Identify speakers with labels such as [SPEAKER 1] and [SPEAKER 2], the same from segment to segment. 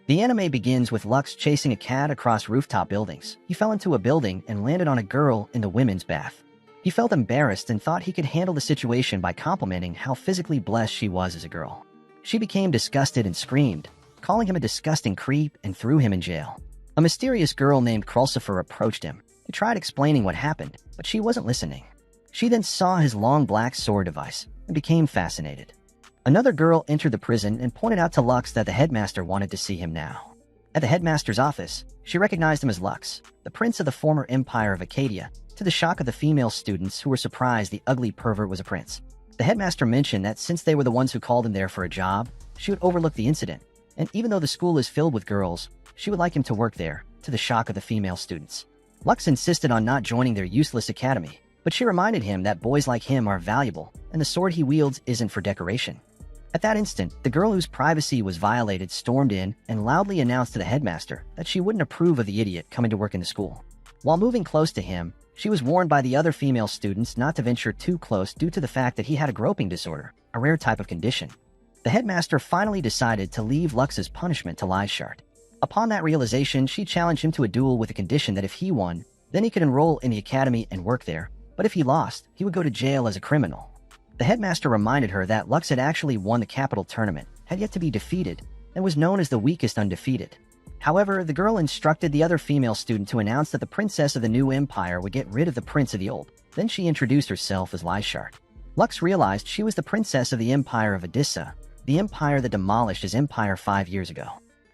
[SPEAKER 1] The anime begins with Lux chasing a cat across rooftop buildings. He fell into a building and landed on a girl in the women's bath. He felt embarrassed and thought he could handle the situation by complimenting how physically blessed she was as a girl. She became disgusted and screamed, calling him a disgusting creep, and threw him in jail. A mysterious girl named Krulsifer approached him. He tried explaining what happened, but she wasn't listening. She then saw his long black sword device and became fascinated. Another girl entered the prison and pointed out to Lux that the headmaster wanted to see him now. At the headmaster's office, she recognized him as Lux, the prince of the former empire of Acadia, to the shock of the female students who were surprised the ugly pervert was a prince. The headmaster mentioned that since they were the ones who called him there for a job, she would overlook the incident, and even though the school is filled with girls, she would like him to work there, to the shock of the female students. Lux insisted on not joining their useless academy, but she reminded him that boys like him are valuable, and the sword he wields isn't for decoration. At that instant, the girl whose privacy was violated stormed in and loudly announced to the headmaster that she wouldn't approve of the idiot coming to work in the school. While moving close to him, she was warned by the other female students not to venture too close due to the fact that he had a groping disorder, a rare type of condition. The headmaster finally decided to leave Lux's punishment to Lyshart. Upon that realization, she challenged him to a duel with the condition that if he won, then he could enroll in the academy and work there, but if he lost, he would go to jail as a criminal. The headmaster reminded her that Lux had actually won the capital tournament, had yet to be defeated, and was known as the weakest undefeated. However, the girl instructed the other female student to announce that the princess of the new empire would get rid of the prince of the old. Then she introduced herself as Lyshart. Lux realized she was the princess of the empire of Odissa, the empire that demolished his empire 5 years ago.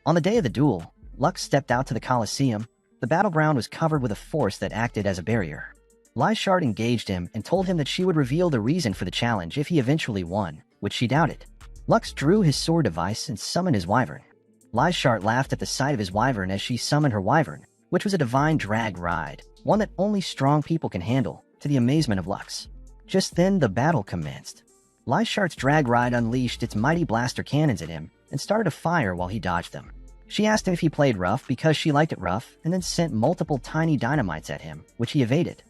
[SPEAKER 1] On the day of the duel, Lux stepped out to the Colosseum. The battleground was covered with a force that acted as a barrier. Lyshart engaged him and told him that she would reveal the reason for the challenge if he eventually won, which she doubted. Lux drew his sword device and summoned his wyvern. Lyshart laughed at the sight of his wyvern as she summoned her wyvern, which was a divine drag ride, one that only strong people can handle, to the amazement of Lux. Just then, the battle commenced. Lyshart's drag ride unleashed its mighty blaster cannons at him and started a fire while he dodged them. She asked him if he played rough because she liked it rough, and then sent multiple tiny dynamites at him, which he evaded.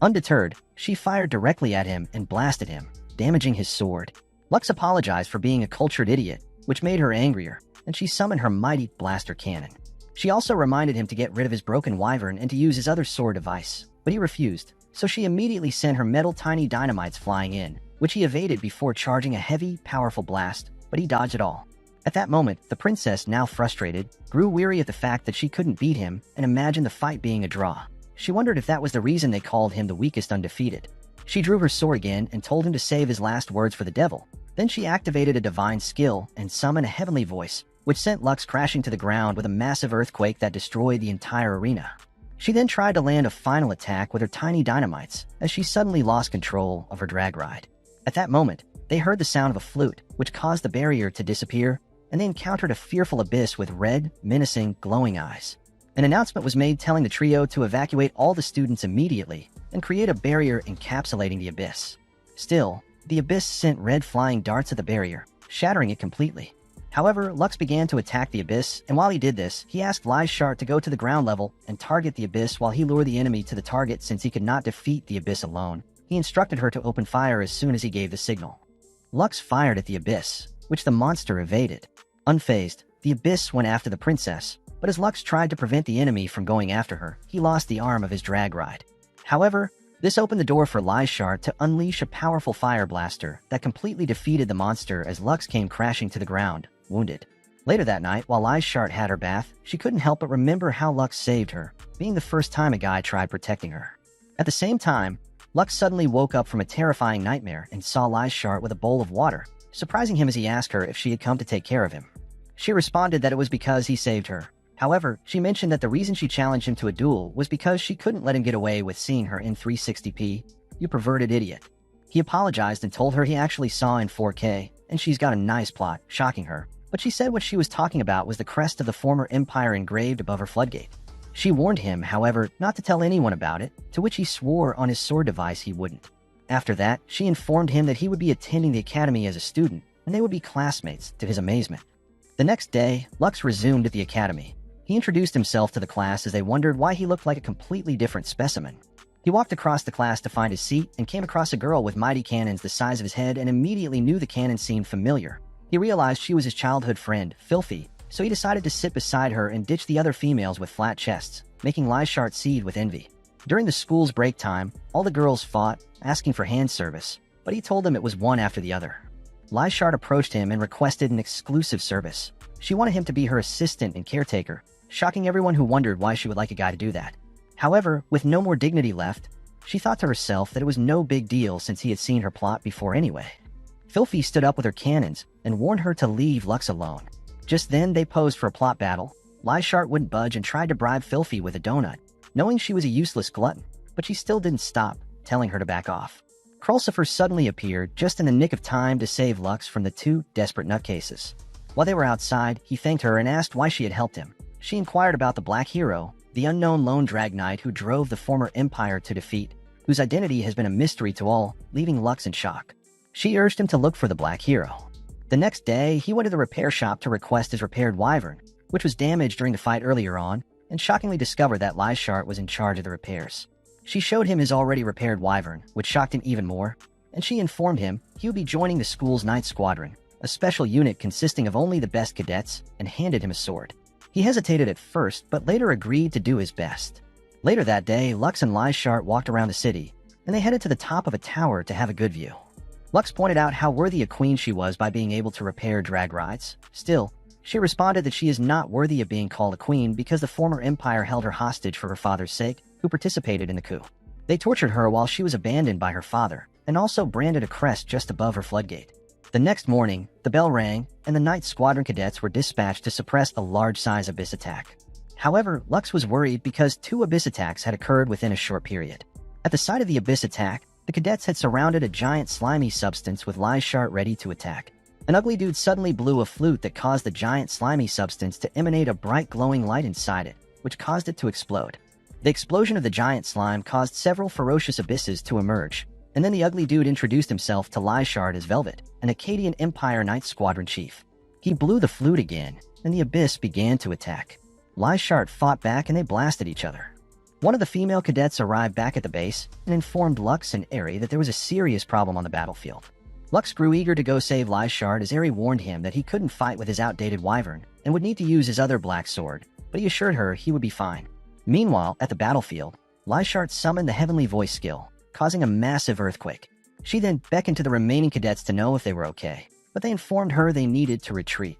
[SPEAKER 1] Undeterred, she fired directly at him and blasted him, damaging his sword. Lux apologized for being a cultured idiot, which made her angrier, and she summoned her mighty blaster cannon. She also reminded him to get rid of his broken wyvern and to use his other sword device, but he refused, so she immediately sent her metal tiny dynamites flying in, which he evaded before charging a heavy, powerful blast, but he dodged it all. At that moment, the princess, now frustrated, grew weary at the fact that she couldn't beat him and imagined the fight being a draw. She wondered if that was the reason they called him the weakest undefeated. She drew her sword again and told him to save his last words for the devil. Then she activated a divine skill and summoned a heavenly voice, which sent Lux crashing to the ground with a massive earthquake that destroyed the entire arena. She then tried to land a final attack with her tiny dynamites, as she suddenly lost control of her drag ride. At that moment, they heard the sound of a flute, which caused the barrier to disappear, and they encountered a fearful abyss with red, menacing, glowing eyes. An announcement was made telling the trio to evacuate all the students immediately and create a barrier encapsulating the abyss. Still, the abyss sent red flying darts at the barrier, shattering it completely. However, Lux began to attack the abyss, and while he did this, he asked Lyshart to go to the ground level and target the abyss while he lured the enemy to the target since he could not defeat the abyss alone. He instructed her to open fire as soon as he gave the signal. Lux fired at the abyss, which the monster evaded. Unfazed, the abyss went after the princess, but as Lux tried to prevent the enemy from going after her, he lost the arm of his drag ride. However, this opened the door for Lyshart to unleash a powerful fire blaster that completely defeated the monster as Lux came crashing to the ground, wounded. Later that night, while Lyshart had her bath, she couldn't help but remember how Lux saved her, being the first time a guy tried protecting her. At the same time, Lux suddenly woke up from a terrifying nightmare and saw Lyshart with a bowl of water, surprising him as he asked her if she had come to take care of him. She responded that it was because he saved her. However, she mentioned that the reason she challenged him to a duel was because she couldn't let him get away with seeing her in 360p. You perverted idiot. He apologized and told her he actually saw in 4K, and she's got a nice plot, shocking her. But she said what she was talking about was the crest of the former empire engraved above her floodgate. She warned him, however, not to tell anyone about it, to which he swore on his sword device he wouldn't. After that, she informed him that he would be attending the academy as a student, and they would be classmates, to his amazement. The next day, Lux resumed at the academy. He introduced himself to the class as they wondered why he looked like a completely different specimen. He walked across the class to find his seat and came across a girl with mighty cannons the size of his head and immediately knew the cannon seemed familiar. He realized she was his childhood friend, Filthy, so he decided to sit beside her and ditch the other females with flat chests, making Lyshart seethe with envy. During the school's break time, all the girls fought, asking for hand service, but he told them it was one after the other. Lyshart approached him and requested an exclusive service. She wanted him to be her assistant and caretaker, shocking everyone who wondered why she would like a guy to do that. However, with no more dignity left, she thought to herself that it was no big deal since he had seen her plot before anyway. Filthy stood up with her cannons and warned her to leave Lux alone. Just then, they posed for a plot battle. Lyshart wouldn't budge and tried to bribe Filthy with a donut, knowing she was a useless glutton, but she still didn't stop, telling her to back off. Krulsifer suddenly appeared just in the nick of time to save Lux from the two desperate nutcases. While they were outside, he thanked her and asked why she had helped him. She inquired about the Black Hero, the unknown lone drag knight who drove the former Empire to defeat, whose identity has been a mystery to all, leaving Lux in shock. She urged him to look for the Black Hero. The next day, he went to the repair shop to request his repaired wyvern, which was damaged during the fight earlier on, and shockingly discovered that Lyshart was in charge of the repairs. She showed him his already repaired wyvern, which shocked him even more, and she informed him he would be joining the school's Night Squadron, a special unit consisting of only the best cadets, and handed him a sword. He hesitated at first, but later agreed to do his best. Later that day, Lux and Lyshart walked around the city, and they headed to the top of a tower to have a good view. Lux pointed out how worthy a queen she was by being able to repair drag rides. Still, she responded that she is not worthy of being called a queen because the former Empire held her hostage for her father's sake, who participated in the coup. They tortured her while she was abandoned by her father, and also branded a crest just above her floodgate. The next morning, the bell rang, and the Night Squadron cadets were dispatched to suppress a large-size abyss attack. However, Lux was worried because 2 abyss attacks had occurred within a short period. At the site of the abyss attack, the cadets had surrounded a giant slimy substance with Lyshart ready to attack. An ugly dude suddenly blew a flute that caused the giant slimy substance to emanate a bright glowing light inside it, which caused it to explode. The explosion of the giant slime caused several ferocious abysses to emerge, and then the ugly dude introduced himself to Lyshart as Velvet, an Akkadian Empire Night Squadron chief. He blew the flute again, and the abyss began to attack. Lyshart fought back and they blasted each other. One of the female cadets arrived back at the base and informed Lux and Eri that there was a serious problem on the battlefield. Lux grew eager to go save Lyshart as Eri warned him that he couldn't fight with his outdated wyvern and would need to use his other black sword, but he assured her he would be fine. Meanwhile, at the battlefield, Lyshart summoned the Heavenly Voice skill, causing a massive earthquake. She then beckoned to the remaining cadets to know if they were okay, but they informed her they needed to retreat.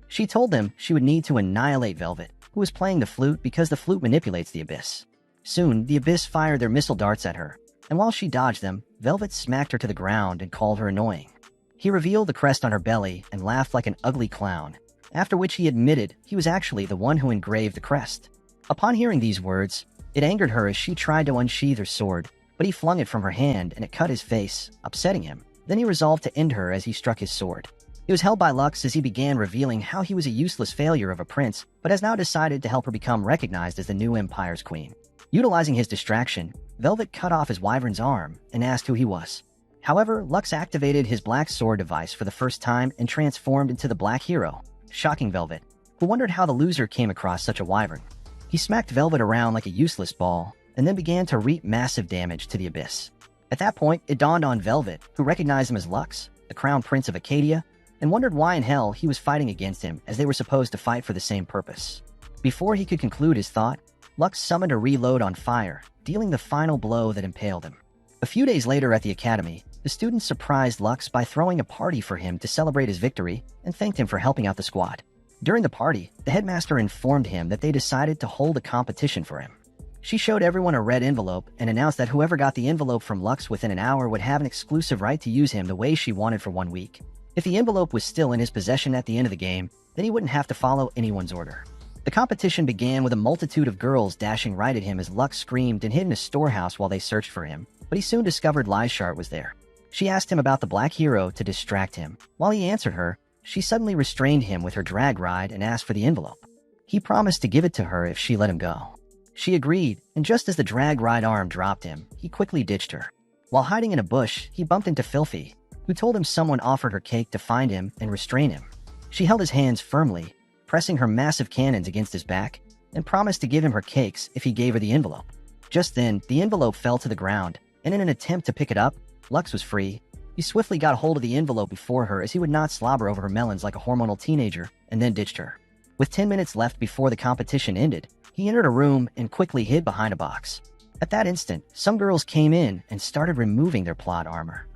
[SPEAKER 1] She told them she would need to annihilate Velvet, who was playing the flute because the flute manipulates the abyss. Soon, the abyss fired their missile darts at her, and while she dodged them, Velvet smacked her to the ground and called her annoying. He revealed the crest on her belly and laughed like an ugly clown, after which he admitted he was actually the one who engraved the crest. Upon hearing these words, it angered her as she tried to unsheath her sword, but he flung it from her hand and it cut his face, upsetting him. Then he resolved to end her as he struck his sword. He was held by Lux as he began revealing how he was a useless failure of a prince, but has now decided to help her become recognized as the new Empire's queen. Utilizing his distraction, Velvet cut off his wyvern's arm and asked who he was. However, Lux activated his black sword device for the first time and transformed into the Black Hero, shocking Velvet, who wondered how the loser came across such a wyvern. He smacked Velvet around like a useless ball, and then began to reap massive damage to the abyss. At that point, it dawned on Velvet, who recognized him as Lux, the crown prince of Acadia, and wondered why in hell he was fighting against him as they were supposed to fight for the same purpose. Before he could conclude his thought, Lux summoned a reload on fire, dealing the final blow that impaled him. A few days later at the academy, the students surprised Lux by throwing a party for him to celebrate his victory and thanked him for helping out the squad. During the party, the headmaster informed him that they decided to hold a competition for him. She showed everyone a red envelope and announced that whoever got the envelope from Lux within an hour would have an exclusive right to use him the way she wanted for 1 week. If the envelope was still in his possession at the end of the game, then he wouldn't have to follow anyone's order. The competition began with a multitude of girls dashing right at him as Lux screamed and hid in a storehouse while they searched for him, but he soon discovered Lyshart was there. She asked him about the Black Hero to distract him. While he answered her, she suddenly restrained him with her drag ride and asked for the envelope. He promised to give it to her if she let him go. She agreed, and just as the drag ride arm dropped him, he quickly ditched her. While hiding in a bush, he bumped into Filthy, who told him someone offered her cake to find him and restrain him. She held his hands firmly, pressing her massive cannons against his back, and promised to give him her cakes if he gave her the envelope. Just then, the envelope fell to the ground, and in an attempt to pick it up, Lux was free. He swiftly got hold of the envelope before her as he would not slobber over her melons like a hormonal teenager, and then ditched her. With 10 minutes left before the competition ended, he entered a room and quickly hid behind a box. At that instant, some girls came in and started removing their plot armor.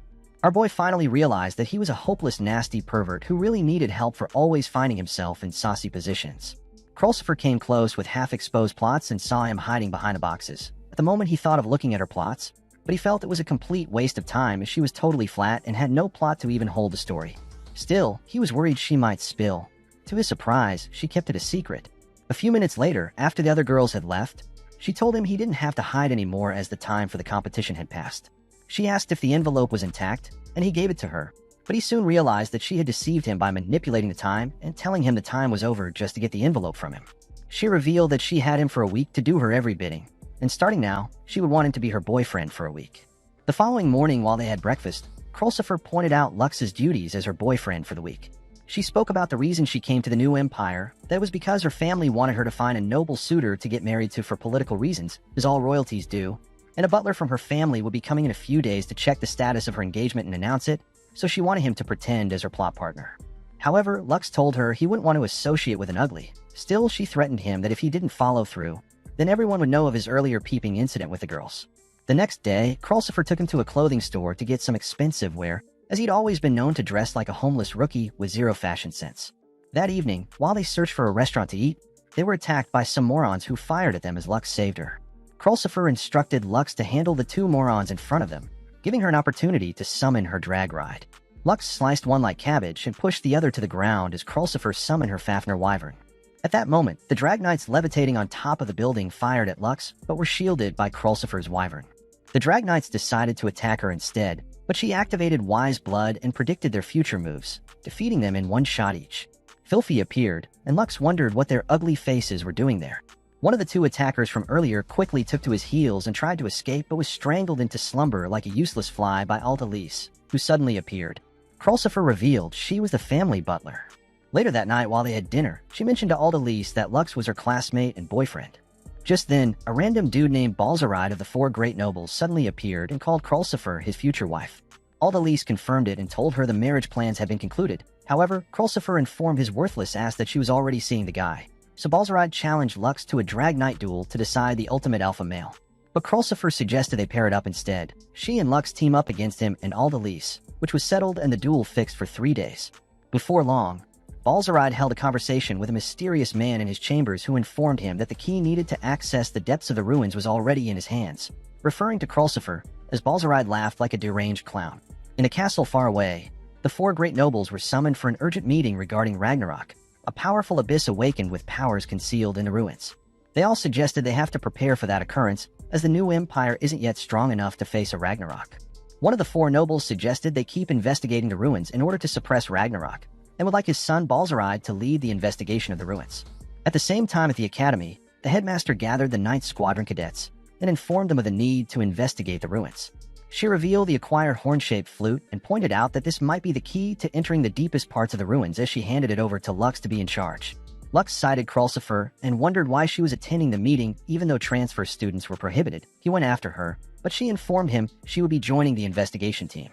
[SPEAKER 1] Our boy finally realized that he was a hopeless, nasty pervert who really needed help for always finding himself in saucy positions. Krulsifer came close with half-exposed plots and saw him hiding behind the boxes. At the moment, he thought of looking at her plots, but he felt it was a complete waste of time as she was totally flat and had no plot to even hold the story. Still, he was worried she might spill. To his surprise, she kept it a secret. A few minutes later, after the other girls had left, she told him he didn't have to hide anymore as the time for the competition had passed. She asked if the envelope was intact, and he gave it to her, but he soon realized that she had deceived him by manipulating the time and telling him the time was over just to get the envelope from him. She revealed that she had him for a week to do her every bidding, and starting now, she would want him to be her boyfriend for a week. The following morning while they had breakfast, Krulsifer pointed out Lux's duties as her boyfriend for the week. She spoke about the reason she came to the new empire, that it was because her family wanted her to find a noble suitor to get married to for political reasons, as all royalties do, and a butler from her family would be coming in a few days to check the status of her engagement and announce it, so she wanted him to pretend as her plot partner. However, Lux told her he wouldn't want to associate with an ugly. Still, she threatened him that if he didn't follow through, then everyone would know of his earlier peeping incident with the girls. The next day, Krulsifer took him to a clothing store to get some expensive wear, as he'd always been known to dress like a homeless rookie with zero fashion sense. That evening, while they searched for a restaurant to eat, they were attacked by some morons who fired at them as Lux saved her. Krulsifer instructed Lux to handle the two morons in front of them, giving her an opportunity to summon her drag ride. Lux sliced one like cabbage and pushed the other to the ground as Krulsifer summoned her Fafnir wyvern. At that moment, the drag knights levitating on top of the building fired at Lux, but were shielded by Krulsifer's wyvern. The drag knights decided to attack her instead, but she activated Wise Blood and predicted their future moves, defeating them in one shot each. Filthy appeared, and Lux wondered what their ugly faces were doing there. One of the two attackers from earlier quickly took to his heels and tried to escape but was strangled into slumber like a useless fly by Aldalise, who suddenly appeared. Krulsifer revealed she was the family butler. Later that night while they had dinner, she mentioned to Aldalise that Lux was her classmate and boyfriend. Just then, a random dude named Balzaride of the Four Great Nobles suddenly appeared and called Krulsifer his future wife. Aldalise confirmed it and told her the marriage plans had been concluded. However, Krulsifer informed his worthless ass that she was already seeing the guy. So Balzaride challenged Lux to a drag knight duel to decide the ultimate alpha male. But Krulsifer suggested they pair it up instead. She and Lux team up against him and Aldalise, which was settled and the duel fixed for 3 days. Before long, Balzaride held a conversation with a mysterious man in his chambers who informed him that the key needed to access the depths of the ruins was already in his hands, referring to Krulsifer, as Balzaride laughed like a deranged clown. In a castle far away, the four great nobles were summoned for an urgent meeting regarding Ragnarok. A powerful abyss awakened with powers concealed in the ruins. They all suggested they have to prepare for that occurrence, as the new empire isn't yet strong enough to face a Ragnarok. One of the four nobles suggested they keep investigating the ruins in order to suppress Ragnarok, and would like his son Balzaride to lead the investigation of the ruins. At the same time at the academy, the headmaster gathered the 9th Squadron cadets and informed them of the need to investigate the ruins. She revealed the acquired horn-shaped flute and pointed out that this might be the key to entering the deepest parts of the ruins as she handed it over to Lux to be in charge. Lux cited Krulsifer and wondered why she was attending the meeting even though transfer students were prohibited. He went after her, but she informed him she would be joining the investigation team.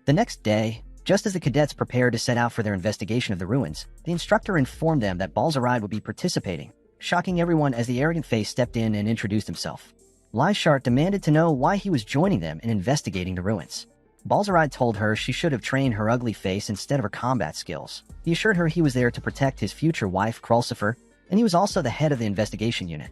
[SPEAKER 1] The next day, just as the cadets prepared to set out for their investigation of the ruins, the instructor informed them that Balzaride would be participating, shocking everyone as the arrogant face stepped in and introduced himself. Lyshart demanded to know why he was joining them in investigating the ruins. Balzaride told her she should have trained her ugly face instead of her combat skills. He assured her he was there to protect his future wife, Krulsifer, and he was also the head of the investigation unit.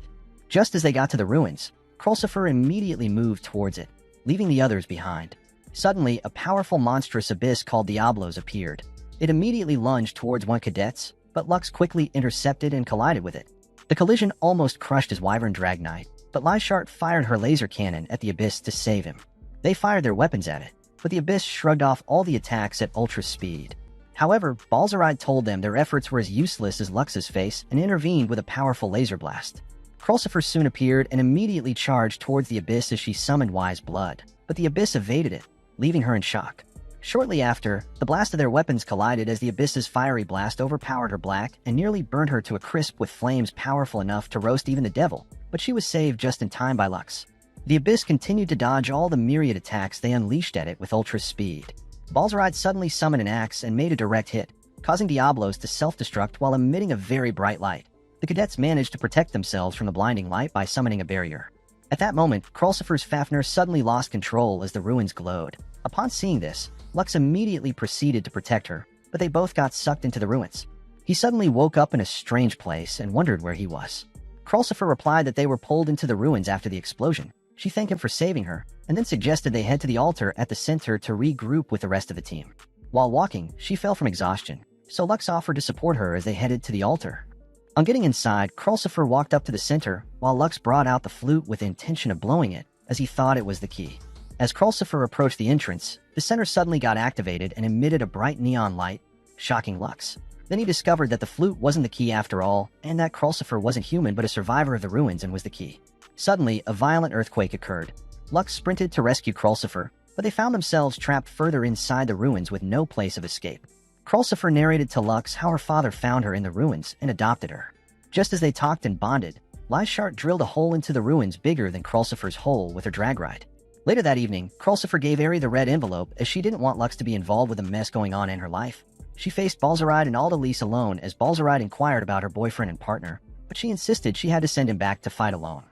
[SPEAKER 1] Just as they got to the ruins, Krulsifer immediately moved towards it, leaving the others behind. Suddenly, a powerful monstrous abyss called Diablos appeared. It immediately lunged towards one cadets, but Lux quickly intercepted and collided with it. The collision almost crushed his Wyvern Drag Knight, but Lyshart fired her laser cannon at the abyss to save him. They fired their weapons at it, but the abyss shrugged off all the attacks at ultra speed. However, Balzaride told them their efforts were as useless as Lux's face and intervened with a powerful laser blast. Krulsifer soon appeared and immediately charged towards the abyss as she summoned Wise Blood, but the abyss evaded it, leaving her in shock. Shortly after, the blast of their weapons collided as the abyss's fiery blast overpowered her black and nearly burned her to a crisp with flames powerful enough to roast even the devil, but she was saved just in time by Lux. The abyss continued to dodge all the myriad attacks they unleashed at it with ultra speed. Balzaride suddenly summoned an axe and made a direct hit, causing Diablos to self-destruct while emitting a very bright light. The cadets managed to protect themselves from the blinding light by summoning a barrier. At that moment, Krulsifer's Fafnir suddenly lost control as the ruins glowed. Upon seeing this, Lux immediately proceeded to protect her, but they both got sucked into the ruins. He suddenly woke up in a strange place and wondered where he was. Krulsifer replied that they were pulled into the ruins after the explosion. She thanked him for saving her, and then suggested they head to the altar at the center to regroup with the rest of the team. While walking, she fell from exhaustion, so Lux offered to support her as they headed to the altar. On getting inside, Krulsifer walked up to the center, while Lux brought out the flute with the intention of blowing it, as he thought it was the key. As Krulsifer approached the entrance, the center suddenly got activated and emitted a bright neon light, shocking Lux. Then he discovered that the flute wasn't the key after all, and that Krulsifer wasn't human but a survivor of the ruins and was the key. Suddenly, a violent earthquake occurred. Lux sprinted to rescue Krulsifer, but they found themselves trapped further inside the ruins with no place of escape. Krulsifer narrated to Lux how her father found her in the ruins and adopted her. Just as they talked and bonded, Lyshart drilled a hole into the ruins bigger than Krulsifer's hole with her drag ride. Later that evening, Krulsifer gave Eri the red envelope as she didn't want Lux to be involved with the mess going on in her life. She faced Balzaride and Aldalise alone as Balzaride inquired about her boyfriend and partner, but she insisted she had to send him back to fight alone.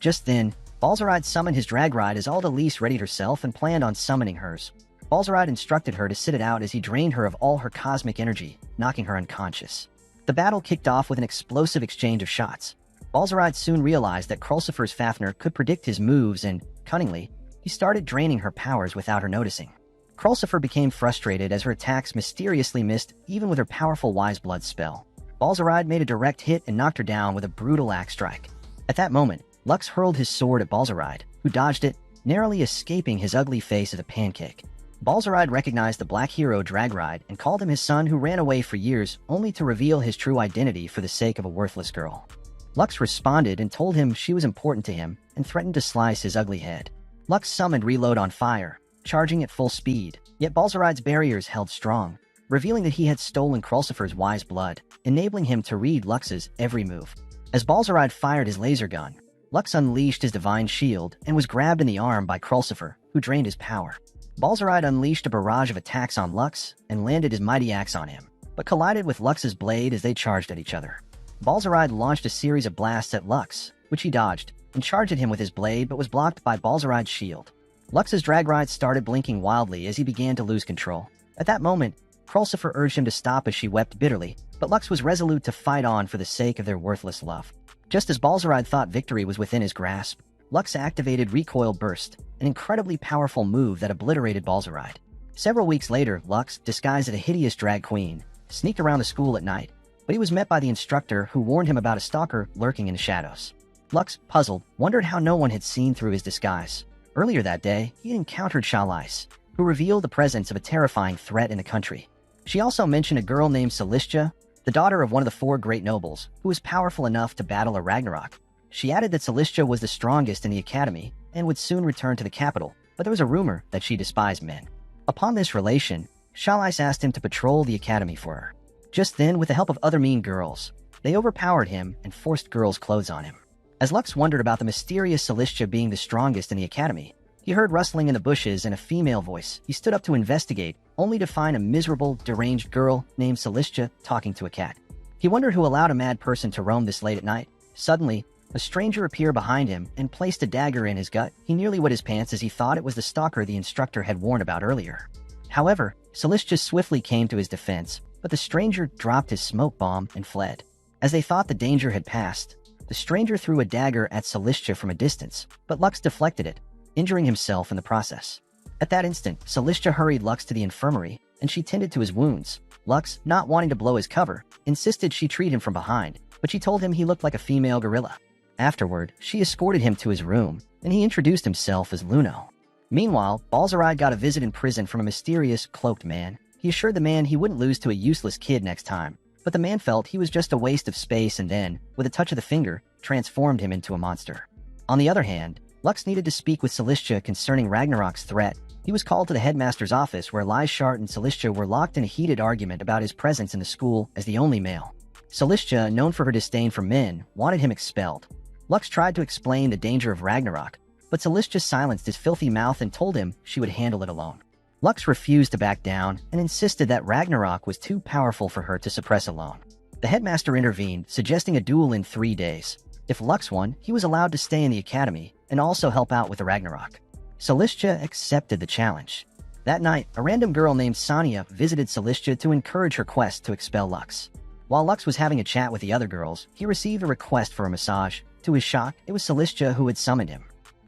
[SPEAKER 1] Just then, Balzaride summoned his drag ride as Aldalise readied herself and planned on summoning hers. Balzaride instructed her to sit it out as he drained her of all her cosmic energy, knocking her unconscious. The battle kicked off with an explosive exchange of shots. Balzaride soon realized that Krulsifer's Fafnir could predict his moves and, cunningly, he started draining her powers without her noticing. Krulsifer became frustrated as her attacks mysteriously missed even with her powerful Wise Blood spell. Balzaride made a direct hit and knocked her down with a brutal axe strike. At that moment, Lux hurled his sword at Balzaride, who dodged it, narrowly escaping his ugly face as a pancake. Balzaride recognized the black hero Dragride and called him his son who ran away for years only to reveal his true identity for the sake of a worthless girl. Lux responded and told him she was important to him and threatened to slice his ugly head. Lux summoned Reload on fire, charging at full speed, yet Balzaride's barriers held strong, revealing that he had stolen Krulsifer's Wise Blood, enabling him to read Lux's every move. As Balzaride fired his laser gun, Lux unleashed his divine shield and was grabbed in the arm by Krulsifer, who drained his power. Balzaride unleashed a barrage of attacks on Lux and landed his mighty axe on him, but collided with Lux's blade as they charged at each other. Balzaride launched a series of blasts at Lux, which he dodged, and charged at him with his blade but was blocked by Balzaride's shield. Lux's drag ride started blinking wildly as he began to lose control. At that moment, Krulsifer urged him to stop as she wept bitterly, but Lux was resolute to fight on for the sake of their worthless love. Just as Balzaride thought victory was within his grasp, Lux activated Recoil Burst, an incredibly powerful move that obliterated Balzaride. Several weeks later, Lux, disguised as a hideous drag queen, sneaked around the school at night, but he was met by the instructor who warned him about a stalker lurking in the shadows. Lux, puzzled, wondered how no one had seen through his disguise. Earlier that day, he had encountered Shalais, who revealed the presence of a terrifying threat in the country. She also mentioned a girl named Celestia, the daughter of one of the 4 great nobles, who was powerful enough to battle a Ragnarok. She added that Celestia was the strongest in the academy and would soon return to the capital, but there was a rumor that she despised men. Upon this relation, Shalais asked him to patrol the academy for her. Just then, with the help of other mean girls, they overpowered him and forced girls' clothes on him. As Lux wondered about the mysterious Celestia being the strongest in the academy, he heard rustling in the bushes and a female voice. He stood up to investigate, only to find a miserable, deranged girl named Celestia talking to a cat. He wondered who allowed a mad person to roam this late at night. Suddenly, a stranger appeared behind him and placed a dagger in his gut. He nearly wet his pants as he thought it was the stalker the instructor had warned about earlier. However, Celestia swiftly came to his defense, but the stranger dropped his smoke bomb and fled. As they thought the danger had passed, the stranger threw a dagger at Celestia from a distance, but Lux deflected it, injuring himself in the process. At that instant, Celestia hurried Lux to the infirmary, and she tended to his wounds. Lux, not wanting to blow his cover, insisted she treat him from behind, but she told him he looked like a female gorilla. Afterward, she escorted him to his room, and he introduced himself as Luno. Meanwhile, Balzaride got a visit in prison from a mysterious, cloaked man. He assured the man he wouldn't lose to a useless kid next time, but the man felt he was just a waste of space and then, with a touch of the finger, transformed him into a monster. On the other hand, Lux needed to speak with Celestia concerning Ragnarok's threat. He was called to the headmaster's office where Lyshart and Celestia were locked in a heated argument about his presence in the school as the only male. Celestia, known for her disdain for men, wanted him expelled. Lux tried to explain the danger of Ragnarok, but Celestia silenced his filthy mouth and told him she would handle it alone. Lux refused to back down and insisted that Ragnarok was too powerful for her to suppress alone. The headmaster intervened, suggesting a duel in 3 days. If Lux won, he was allowed to stay in the academy and also help out with the Ragnarok. Celestia accepted the challenge. That night, a random girl named Sonia visited Celestia to encourage her quest to expel Lux. While Lux was having a chat with the other girls, he received a request for a massage. To his shock, it was Celestia who had summoned him.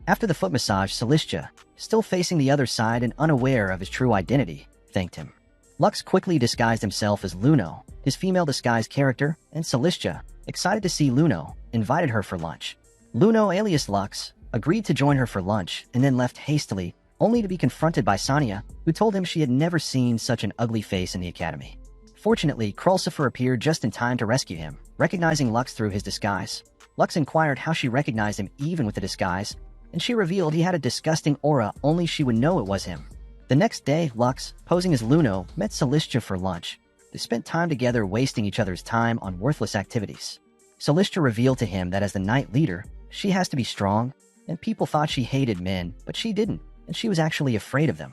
[SPEAKER 1] After the foot massage, Celestia, still facing the other side and unaware of his true identity, thanked him. Lux quickly disguised himself as Luno, his female disguised character, and Celestia, excited to see Luno, invited her for lunch. Luno, alias Lux, agreed to join her for lunch and then left hastily, only to be confronted by Sonia, who told him she had never seen such an ugly face in the academy. Fortunately, Krulsifer appeared just in time to rescue him, recognizing Lux through his disguise. Lux inquired how she recognized him even with the disguise, and she revealed he had a disgusting aura only she would know it was him. The next day, Lux, posing as Luno, met Celestia for lunch. They spent time together wasting each other's time on worthless activities. Celestia revealed to him that as the night leader, she has to be strong, and people thought she hated men, but she didn't, and she was actually afraid of them.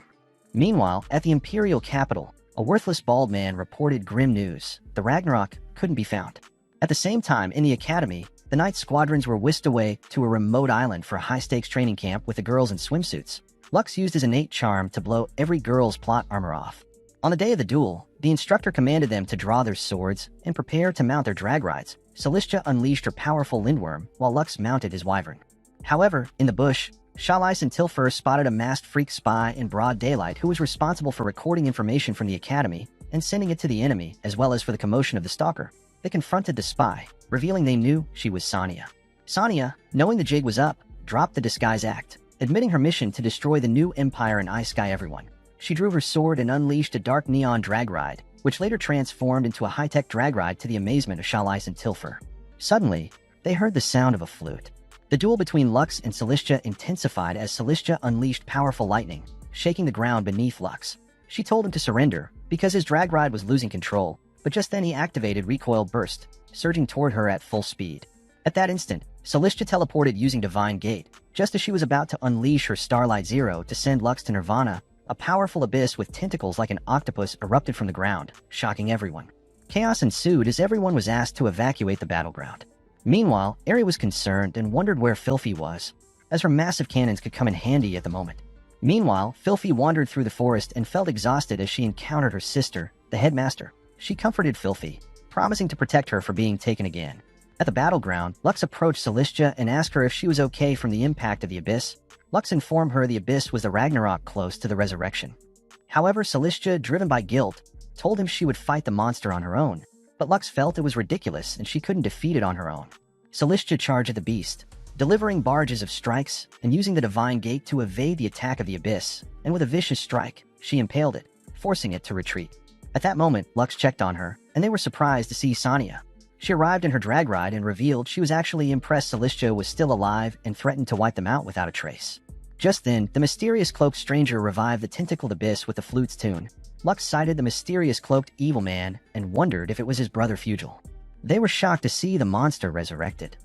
[SPEAKER 1] Meanwhile, at the Imperial capital, a worthless bald man reported grim news. The Ragnarok couldn't be found. At the same time, in the academy, the night squadrons were whisked away to a remote island for a high-stakes training camp with the girls in swimsuits. Lux used his innate charm to blow every girl's plot armor off. On the day of the duel, the instructor commanded them to draw their swords and prepare to mount their drag rides. Celestia unleashed her powerful Lindworm, while Lux mounted his Wyvern. However, in the bush, Shalais and Tilfur spotted a masked freak spy in broad daylight who was responsible for recording information from the academy and sending it to the enemy, as well as for the commotion of the stalker. They confronted the spy, revealing they knew she was Sonia. Sonia, knowing the jig was up, dropped the disguise act, admitting her mission to destroy the new empire and ice sky everyone. She drew her sword and unleashed a dark neon drag ride, which later transformed into a high-tech drag ride to the amazement of Shalais and Tilfur. Suddenly, they heard the sound of a flute. The duel between Lux and Celestia intensified as Celestia unleashed powerful lightning, shaking the ground beneath Lux. She told him to surrender, because his drag ride was losing control, but just then he activated Recoil Burst, surging toward her at full speed. At that instant, Celestia teleported using Divine Gate. Just as she was about to unleash her Starlight Zero to send Lux to Nirvana, a powerful abyss with tentacles like an octopus erupted from the ground, shocking everyone. Chaos ensued as everyone was asked to evacuate the battleground. Meanwhile, Eri was concerned and wondered where Filthy was, as her massive cannons could come in handy at the moment. Meanwhile, Filthy wandered through the forest and felt exhausted as she encountered her sister, the headmaster. She comforted Filthy, promising to protect her for being taken again. At the battleground, Lux approached Celestia and asked her if she was okay from the impact of the abyss. Lux informed her the abyss was the Ragnarok close to the resurrection. However, Celestia, driven by guilt, told him she would fight the monster on her own, but Lux felt it was ridiculous and she couldn't defeat it on her own. Celestia charged at the beast, delivering barrages of strikes and using the Divine Gate to evade the attack of the abyss, and with a vicious strike, she impaled it, forcing it to retreat. At that moment, Lux checked on her, and they were surprised to see Sonia. She arrived in her drag ride and revealed she was actually impressed Celestia was still alive and threatened to wipe them out without a trace. Just then, the mysterious cloaked stranger revived the tentacled abyss with the flute's tune. Lux sighted the mysterious cloaked evil man and wondered if it was his brother Fugel. They were shocked to see the monster resurrected.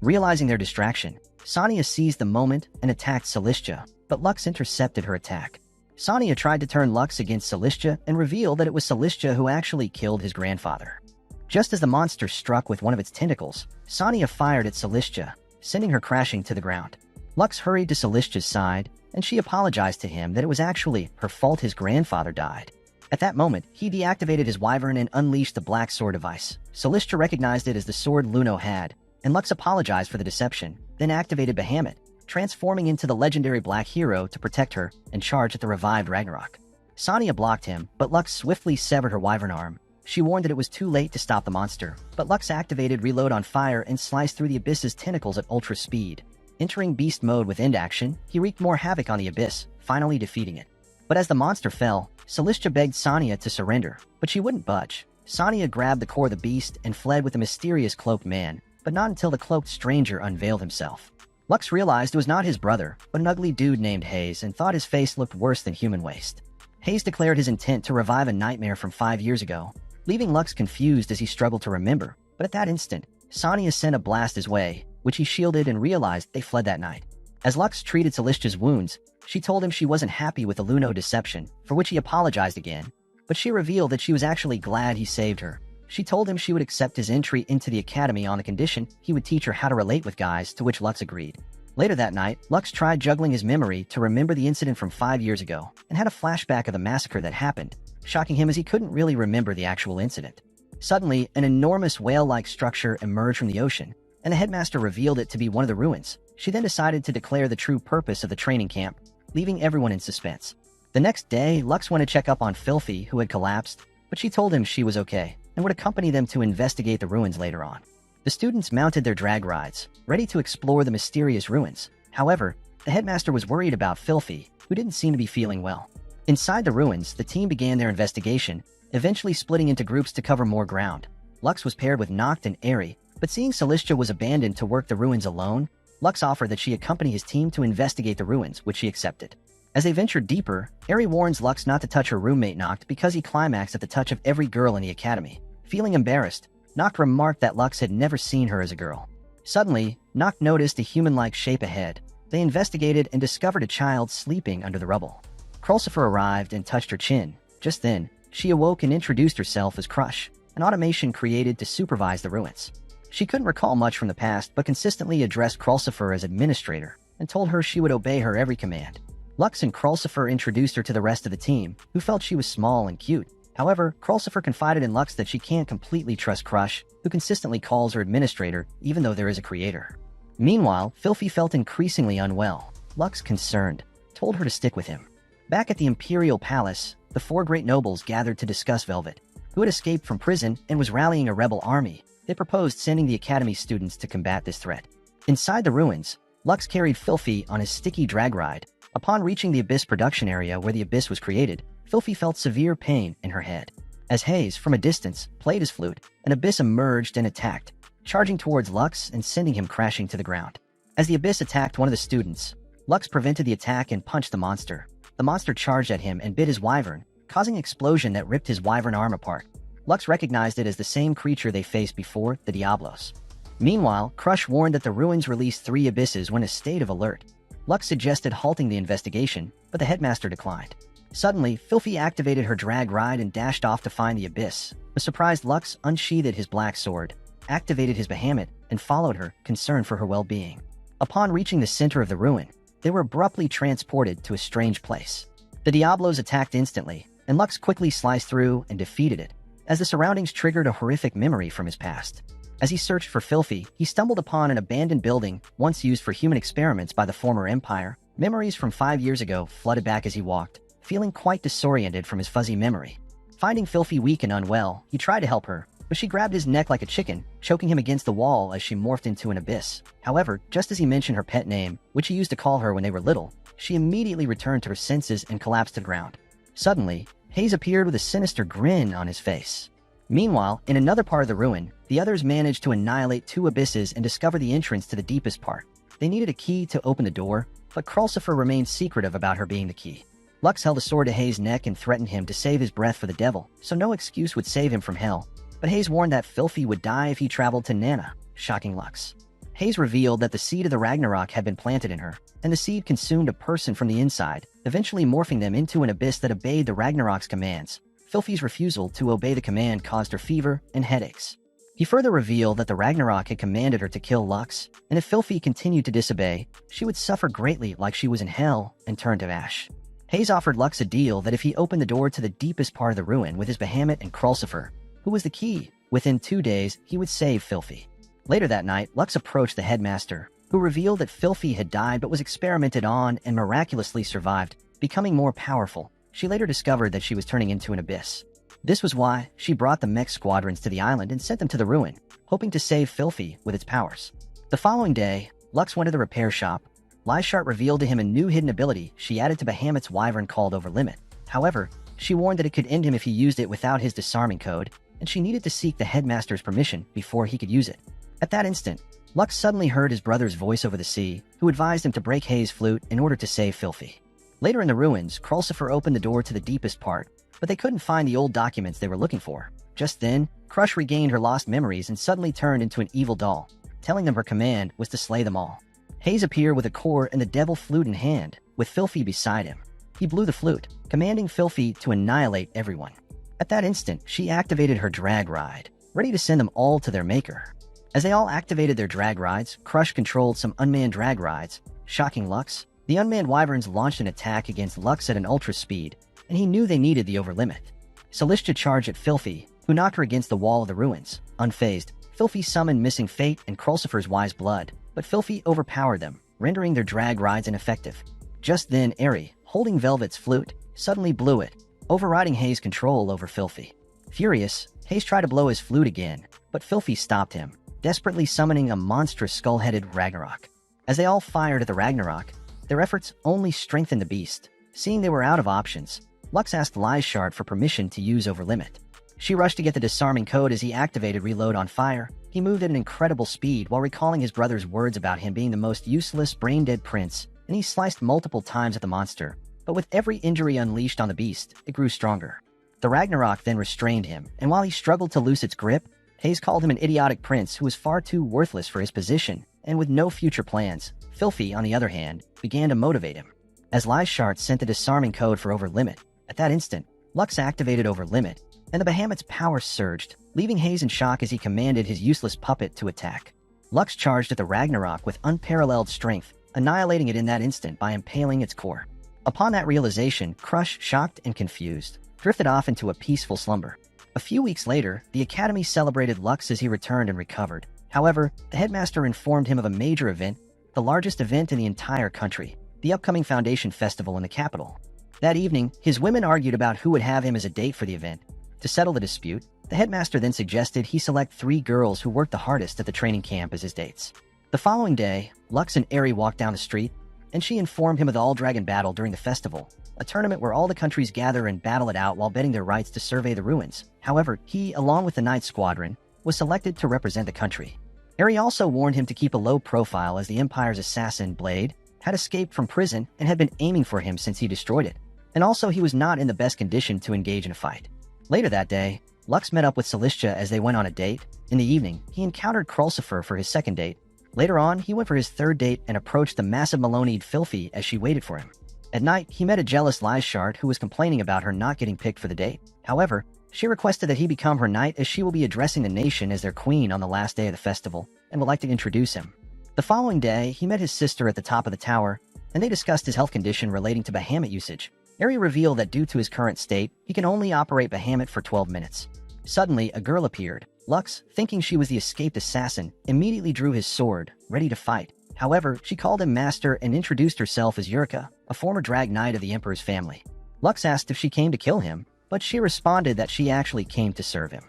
[SPEAKER 1] Realizing their distraction, Sonia seized the moment and attacked Celestia, but Lux intercepted her attack. Sonia tried to turn Lux against Celestia and revealed that it was Celestia who actually killed his grandfather. Just as the monster struck with one of its tentacles, Sonia fired at Celestia, sending her crashing to the ground. Lux hurried to Celestia's side, and she apologized to him that it was actually her fault his grandfather died. At that moment, he deactivated his Wyvern and unleashed the Black Sword device. Celestia recognized it as the sword Luno had, and Lux apologized for the deception, then activated Bahamut, transforming into the legendary Black Hero to protect her and charge at the revived Ragnarok. Sonia blocked him, but Lux swiftly severed her Wyvern arm. She warned that it was too late to stop the monster, but Lux activated Reload on Fire and sliced through the Abyss's tentacles at ultra speed. Entering Beast Mode with End Action, he wreaked more havoc on the Abyss, finally defeating it. But as the monster fell, Celestia begged Sonia to surrender, but she wouldn't budge. Sonia grabbed the core of the beast and fled with the mysterious cloaked man, but not until the cloaked stranger unveiled himself. Lux realized it was not his brother, but an ugly dude named Hayes, and thought his face looked worse than human waste. Hayes declared his intent to revive a nightmare from 5 years ago, leaving Lux confused as he struggled to remember. But at that instant, Sonia sent a blast his way, which he shielded and realized they fled that night. As Lux treated Celestia's wounds, She told him she wasn't happy with the Luno deception, for which he apologized again, but she revealed that she was actually glad he saved her. She told him she would accept his entry into the academy on the condition he would teach her how to relate with guys, to which Lux agreed. Later that night, Lux tried juggling his memory to remember the incident from 5 years ago and had a flashback of the massacre that happened, shocking him as he couldn't really remember the actual incident. Suddenly, an enormous whale-like structure emerged from the ocean, and the headmaster revealed it to be one of the ruins. She then decided to declare the true purpose of the training camp, leaving everyone in suspense. The next day, Lux went to check up on Filthy, who had collapsed, but she told him she was okay and would accompany them to investigate the ruins later on. The students mounted their drag rides, ready to explore the mysterious ruins. However, the headmaster was worried about Filthy, who didn't seem to be feeling well. Inside the ruins, the team began their investigation, eventually splitting into groups to cover more ground. Lux was paired with Noct and Airy, but seeing Celestia was abandoned to work the ruins alone, Lux offered that she accompany his team to investigate the ruins, which she accepted. As they ventured deeper, Airy warns Lux not to touch her roommate Noct because he climaxed at the touch of every girl in the academy. Feeling embarrassed, Noct remarked that Lux had never seen her as a girl. Suddenly, Noct noticed a human-like shape ahead. They investigated and discovered a child sleeping under the rubble. Krulsifer arrived and touched her chin. Just then, she awoke and introduced herself as Crush, an automation created to supervise the ruins. She couldn't recall much from the past, but consistently addressed Krulsifer as administrator and told her she would obey her every command. Lux and Krulsifer introduced her to the rest of the team, who felt she was small and cute. However, Krulsifer confided in Lux that she can't completely trust Crush, who consistently calls her administrator, even though there is a creator. Meanwhile, Filthy felt increasingly unwell. Lux, concerned, told her to stick with him. Back at the Imperial Palace, the 4 great nobles gathered to discuss Velvet, who had escaped from prison and was rallying a rebel army. They proposed sending the Academy students to combat this threat. Inside the ruins, Lux carried Filthy on his sticky drag ride. Upon reaching the Abyss production area where the Abyss was created, Filthy felt severe pain in her head. As Hayes, from a distance, played his flute, an Abyss emerged and attacked, charging towards Lux and sending him crashing to the ground. As the Abyss attacked one of the students, Lux prevented the attack and punched the monster. The monster charged at him and bit his wyvern, causing an explosion that ripped his wyvern arm apart. Lux recognized it as the same creature they faced before, the Diablos. Meanwhile, Crush warned that the ruins released 3 abysses when in a state of alert. Lux suggested halting the investigation, but the headmaster declined. Suddenly, Filthy activated her drag ride and dashed off to find the abyss. The surprised Lux unsheathed his black sword, activated his behemoth, and followed her, concerned for her well-being. Upon reaching the center of the ruin, they were abruptly transported to a strange place. The Diablos attacked instantly, and Lux quickly sliced through and defeated it, as the surroundings triggered a horrific memory from his past. As he searched for Filthy, he stumbled upon an abandoned building once used for human experiments by the former Empire. Memories from 5 years ago flooded back as he walked, feeling quite disoriented from his fuzzy memory. Finding Filthy weak and unwell, he tried to help her, but she grabbed his neck like a chicken, choking him against the wall as she morphed into an abyss. However, just as he mentioned her pet name, which he used to call her when they were little, she immediately returned to her senses and collapsed to the ground. Suddenly, Hayes appeared with a sinister grin on his face. Meanwhile, in another part of the ruin, the others managed to annihilate 2 abysses and discover the entrance to the deepest part. They needed a key to open the door, but Krulsifer remained secretive about her being the key. Lux held a sword to Hayes' neck and threatened him to save his breath for the devil, so no excuse would save him from hell. But Hayes warned that Filthy would die if he traveled to Nana, shocking Lux. Hayes revealed that the seed of the Ragnarok had been planted in her, and the seed consumed a person from the inside, eventually morphing them into an abyss that obeyed the Ragnarok's commands. Filthy's refusal to obey the command caused her fever and headaches. He further revealed that the Ragnarok had commanded her to kill Lux, and if Filthy continued to disobey, she would suffer greatly like she was in hell and turn to ash. Hayes offered Lux a deal that if he opened the door to the deepest part of the ruin with his behemoth and Krulsifer, who was the key, within 2 days he would save Filthy. Later that night, Lux approached the headmaster, who revealed that Filthy had died but was experimented on and miraculously survived, becoming more powerful. She later discovered that she was turning into an abyss. This was why she brought the mech squadrons to the island and sent them to the ruin, hoping to save Filthy with its powers. The following day, Lux went to the repair shop. Lyshart revealed to him a new hidden ability she added to Behemoth's wyvern called Overlimit. However, she warned that it could end him if he used it without his disarming code, and she needed to seek the headmaster's permission before he could use it. At that instant, Lux suddenly heard his brother's voice over the sea, who advised him to break Hayes' flute in order to save Filthy. Later in the ruins, Krulsifer opened the door to the deepest part, but they couldn't find the old documents they were looking for. Just then, Crush regained her lost memories and suddenly turned into an evil doll, telling them her command was to slay them all. Hayes appeared with a core and the devil flute in hand, with Filthy beside him. He blew the flute, commanding Filthy to annihilate everyone. At that instant, she activated her drag ride, ready to send them all to their maker. As they all activated their drag rides, Crush controlled some unmanned drag rides, shocking Lux. The unmanned wyverns launched an attack against Lux at an ultra speed, and he knew they needed the overlimit. Celestia charged at Filthy, who knocked her against the wall of the ruins. Unfazed, Filthy summoned Missing Fate and Krulsifer's Wise Blood, but Filthy overpowered them, rendering their drag rides ineffective. Just then, Eri, holding Velvet's flute, suddenly blew it, overriding Hayes' control over Filthy. Furious, Hayes tried to blow his flute again, but Filthy stopped him, desperately summoning a monstrous skull-headed Ragnarok. As they all fired at the Ragnarok, their efforts only strengthened the beast. Seeing they were out of options, Lux asked Lyshard for permission to use Overlimit. She rushed to get the disarming code as he activated Reload on Fire. He moved at an incredible speed while recalling his brother's words about him being the most useless, brain-dead prince, and he sliced multiple times at the monster. But with every injury unleashed on the beast, it grew stronger. The Ragnarok then restrained him, and while he struggled to loose its grip, Hayes called him an idiotic prince who was far too worthless for his position, and with no future plans. Filthy, on the other hand, began to motivate him. As Lyshard sent the disarming code for Overlimit, at that instant, Lux activated Overlimit, and the Behemoth's power surged, leaving Hayes in shock as he commanded his useless puppet to attack. Lux charged at the Ragnarok with unparalleled strength, annihilating it in that instant by impaling its core. Upon that realization, Crush, shocked and confused, drifted off into a peaceful slumber. A few weeks later, the Academy celebrated Lux as he returned and recovered. However, the headmaster informed him of a major event, the largest event in the entire country, the upcoming Foundation Festival in the capital. That evening, his women argued about who would have him as a date for the event. To settle the dispute, the headmaster then suggested he select 3 girls who worked the hardest at the training camp as his dates. The following day, Lux and Eri walked down the street, and she informed him of the All-Dragon Battle during the festival, a tournament where all the countries gather and battle it out while betting their rights to survey the ruins. However, he, along with the Knight Squadron, was selected to represent the country. Eri also warned him to keep a low profile as the Empire's assassin, Blade, had escaped from prison and had been aiming for him since he destroyed it. And also he was not in the best condition to engage in a fight. Later that day, Lux met up with Celestia as they went on a date. In the evening, he encountered Krulsifer for his second date. Later on, he went for his third date and approached the massive Maloneyed Filthy as she waited for him. At night, he met a jealous Lyshard who was complaining about her not getting picked for the date. However, she requested that he become her knight as she will be addressing the nation as their queen on the last day of the festival and would like to introduce him. The following day, he met his sister at the top of the tower, and they discussed his health condition relating to Bahamut usage. Eri revealed that due to his current state, he can only operate Bahamut for 12 minutes. Suddenly, a girl appeared. Lux, thinking she was the escaped assassin, immediately drew his sword, ready to fight. However, she called him master and introduced herself as Yurika, a former drag knight of the Emperor's family. Lux asked if she came to kill him, but she responded that she actually came to serve him.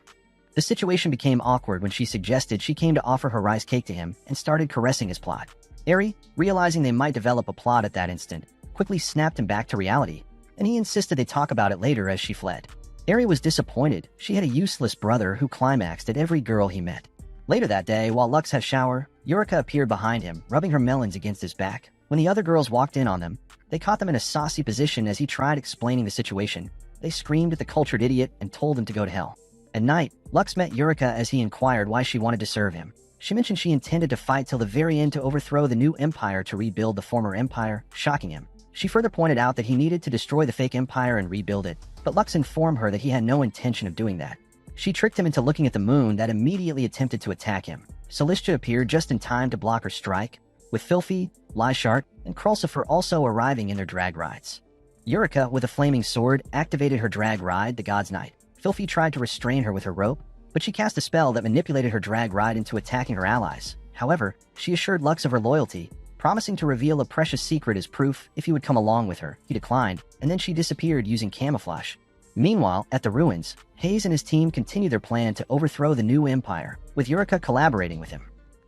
[SPEAKER 1] The situation became awkward when she suggested she came to offer her rice cake to him and started caressing his plot. Eri, realizing they might develop a plot at that instant, quickly snapped him back to reality, and he insisted they talk about it later as she fled. Eri was disappointed. She had a useless brother who climaxed at every girl he met. Later that day, while Lux had a shower, Yurika appeared behind him, rubbing her melons against his back. When the other girls walked in on them, they caught them in a saucy position as he tried explaining the situation. They screamed at the cultured idiot and told him to go to hell. At night, Lux met Yurika as he inquired why she wanted to serve him. She mentioned she intended to fight till the very end to overthrow the new empire to rebuild the former empire, shocking him. She further pointed out that he needed to destroy the fake empire and rebuild it, but Lux informed her that he had no intention of doing that. She tricked him into looking at the moon that immediately attempted to attack him. Celestia appeared just in time to block her strike, with Filthy, Lyshard, and Krulsifer also arriving in their drag rides. Yurika, with a flaming sword, activated her drag ride, the God's Knight. Filthy tried to restrain her with her rope, but she cast a spell that manipulated her drag ride into attacking her allies. However, she assured Lux of her loyalty, promising to reveal a precious secret as proof if he would come along with her. He declined, and then she disappeared using camouflage. Meanwhile, at the ruins, Hayes and his team continued their plan to overthrow the new empire, with Yurika collaborating with him.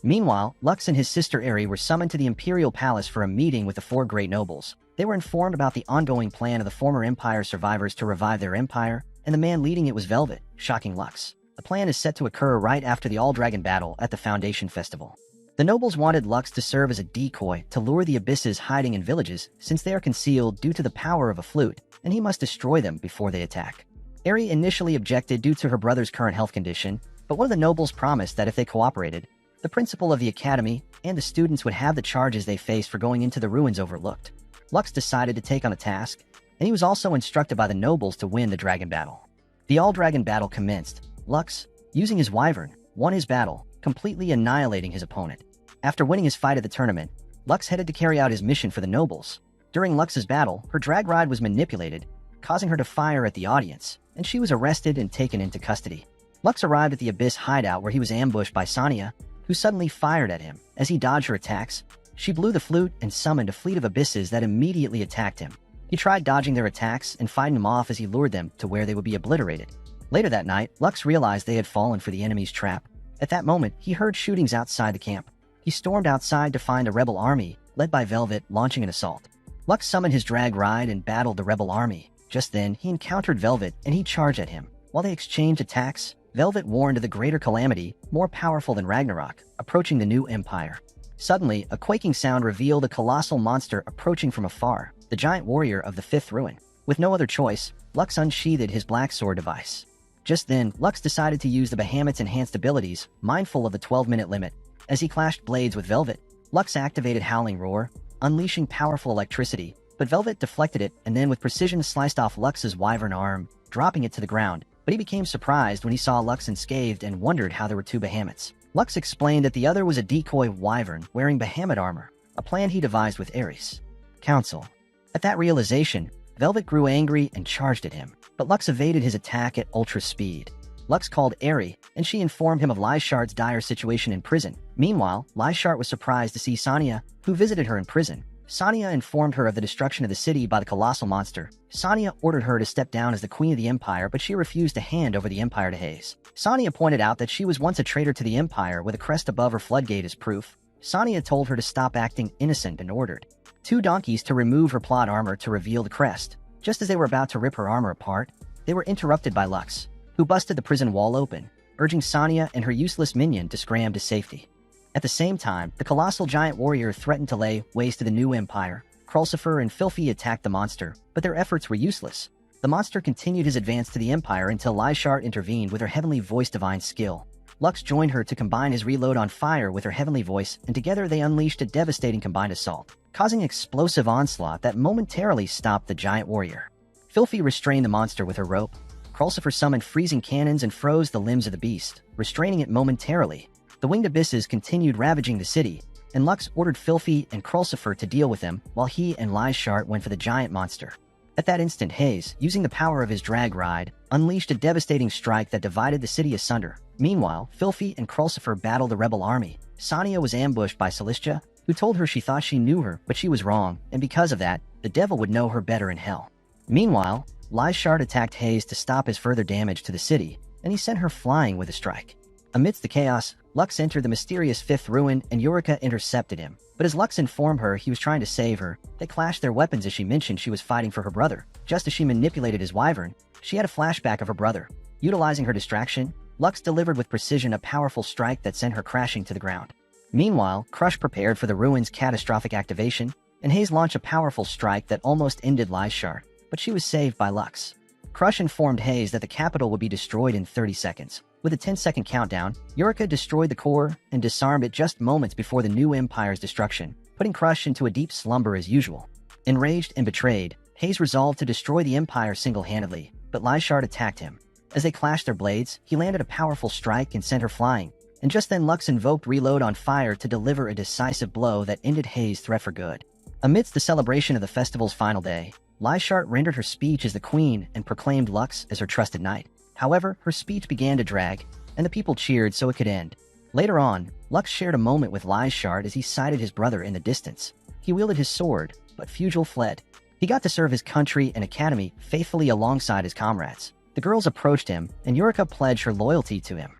[SPEAKER 1] Meanwhile, Lux and his sister Eri were summoned to the Imperial Palace for a meeting with the 4 great nobles. They were informed about the ongoing plan of the former empire survivors to revive their empire, and the man leading it was Velvet, shocking Lux. The plan is set to occur right after the All-Dragon battle at the Foundation Festival. The nobles wanted Lux to serve as a decoy to lure the Abysses hiding in villages since they are concealed due to the power of a flute, and he must destroy them before they attack. Eri initially objected due to her brother's current health condition, but one of the nobles promised that if they cooperated, the principal of the academy and the students would have the charges they faced for going into the ruins overlooked. Lux decided to take on the task, and he was also instructed by the nobles to win the dragon battle. The all-dragon battle commenced. Lux, using his wyvern, won his battle, completely annihilating his opponent. After winning his fight at the tournament, Lux headed to carry out his mission for the nobles. During Lux's battle, her drag ride was manipulated, causing her to fire at the audience, and she was arrested and taken into custody. Lux arrived at the Abyss hideout where he was ambushed by Sania, who suddenly fired at him. As he dodged her attacks, she blew the flute and summoned a fleet of abysses that immediately attacked him. He tried dodging their attacks and fighting them off as he lured them to where they would be obliterated. Later that night, Lux realized they had fallen for the enemy's trap. At that moment, he heard shootings outside the camp. He stormed outside to find a rebel army, led by Velvet, launching an assault. Lux summoned his drag ride and battled the rebel army. Just then, he encountered Velvet and he charged at him. While they exchanged attacks, Velvet warned of the greater calamity, more powerful than Ragnarok, approaching the new empire. Suddenly, a quaking sound revealed a colossal monster approaching from afar, the giant warrior of the fifth ruin. With no other choice, Lux unsheathed his black sword device. Just then, Lux decided to use the Bahamut's enhanced abilities, mindful of the 12-minute limit. As he clashed blades with Velvet, Lux activated Howling Roar, unleashing powerful electricity, but Velvet deflected it and then with precision sliced off Lux's wyvern arm, dropping it to the ground. But he became surprised when he saw Lux unscathed and wondered how there were two Bahamuts. Lux explained that the other was a decoy wyvern wearing Bahamut armor, a plan he devised with Ares. Council. At that realization, Velvet grew angry and charged at him, but Lux evaded his attack at ultra speed. Lux called Aerie, and she informed him of Lyshard's dire situation in prison. Meanwhile, Lyshard was surprised to see Sania, who visited her in prison. Sania informed her of the destruction of the city by the colossal monster. Sania ordered her to step down as the queen of the empire, but she refused to hand over the empire to Hayes. Sania pointed out that she was once a traitor to the empire with a crest above her floodgate as proof. Sania told her to stop acting innocent and ordered two donkeys to remove her plot armor to reveal the crest. Just as they were about to rip her armor apart, they were interrupted by Lux, who busted the prison wall open, urging Sania and her useless minion to scram to safety. At the same time, the colossal giant warrior threatened to lay waste to the new empire. Krulsifer and Filthy attacked the monster, but their efforts were useless. The monster continued his advance to the empire until Lyshard intervened with her heavenly voice divine skill. Lux joined her to combine his reload on fire with her heavenly voice, and together they unleashed a devastating combined assault, causing an explosive onslaught that momentarily stopped the giant warrior. Filthy restrained the monster with her rope. Krulsifer summoned freezing cannons and froze the limbs of the beast, restraining it momentarily. The winged abysses continued ravaging the city, and Lux ordered Filthy and Krulsifer to deal with them while he and Lyshard went for the giant monster. At that instant, Hayes, using the power of his drag ride, unleashed a devastating strike that divided the city asunder. Meanwhile, Filthy and Krulsifer battled the rebel army. Sania was ambushed by Celestia, who told her she thought she knew her, but she was wrong, and because of that, the devil would know her better in hell. Meanwhile, Lyshard attacked Hayes to stop his further damage to the city, and he sent her flying with a strike. Amidst the chaos, Lux entered the mysterious fifth ruin and Eureka intercepted him. But as Lux informed her he was trying to save her, they clashed their weapons as she mentioned she was fighting for her brother. Just as she manipulated his wyvern, she had a flashback of her brother. Utilizing her distraction, Lux delivered with precision a powerful strike that sent her crashing to the ground. Meanwhile, Crush prepared for the ruin's catastrophic activation, and Hayes launched a powerful strike that almost ended Lyshard, but she was saved by Lux. Crush informed Hayes that the capital would be destroyed in 30 seconds. With a 10-second countdown, Eureka destroyed the core and disarmed it just moments before the new empire's destruction, putting Crush into a deep slumber as usual. Enraged and betrayed, Hayes resolved to destroy the empire single-handedly, but Lyshard attacked him. As they clashed their blades, he landed a powerful strike and sent her flying, and just then Lux invoked Reload on fire to deliver a decisive blow that ended Hayes' threat for good. Amidst the celebration of the festival's final day, Lyshard rendered her speech as the queen and proclaimed Lux as her trusted knight. However, her speech began to drag, and the people cheered so it could end. Later on, Lux shared a moment with Lyshard as he sighted his brother in the distance. He wielded his sword, but Fugel fled. He got to serve his country and academy faithfully alongside his comrades. The girls approached him, and Eureka pledged her loyalty to him.